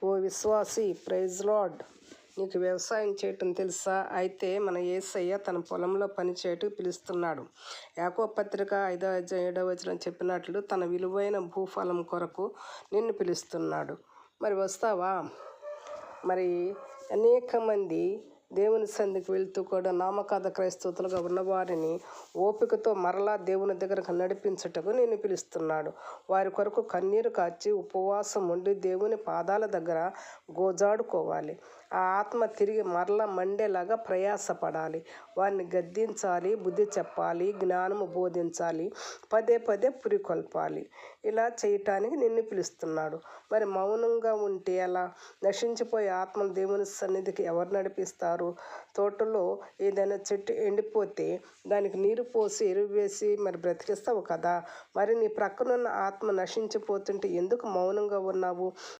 ఓ విశ్వాసి, praise lord. నీకు వ్యవసాయం చేయటం తెలుసా? అయితే మన యేసయ్య తన పొలంలో పని చేయటం పిలుస్తున్నాడు. యాకోబు పత్రిక 5:7 చెప్పినట్లు తన విలువైన భూఫలం కొరకు నిన్ను పిలుస్తున్నాడు. మరి వస్తావా? మరి అనేక మంది దేవుని సన్నిధికి వెళ్తూ కూడా నామకార్థ క్రైస్తవులుగా ఉన్నవారిని ఓపికతో మరలా దేవుని దగ్గరకు నడిపించుటకు నేను పిలుస్తున్నాడు. వారి కొరకు కన్నీరు కార్చి ఉపవాసం ఉండి దేవుని పాదాల దగ్గర గోజాడుకోవాలి. ఆ ఆత్మ తిరిగి మరలా మండేలాగా ప్రయాసపడాలి. వారిని గద్దించాలి, బుద్ధి చెప్పాలి, జ్ఞానము బోధించాలి, పదే పదే పురికొల్పాలి. ఇలా చేయటానికి నిన్ను పిలుస్తున్నాడు. మరి మౌనంగా ఉంటే ఎలా? నశించిపోయే ఆత్మను దేవుని సన్నిధికి ఎవరు నడిపిస్తారు? తోటలో ఏదైనా చెట్టు ఎండిపోతే దానికి నీరు పోసి ఎరువు వేసి మరి బ్రతికిస్తావు కదా. మరి నీ ప్రక్కనున్న ఆత్మ నశించిపోతుంటే ఎందుకు మౌనంగా ఉన్నావు?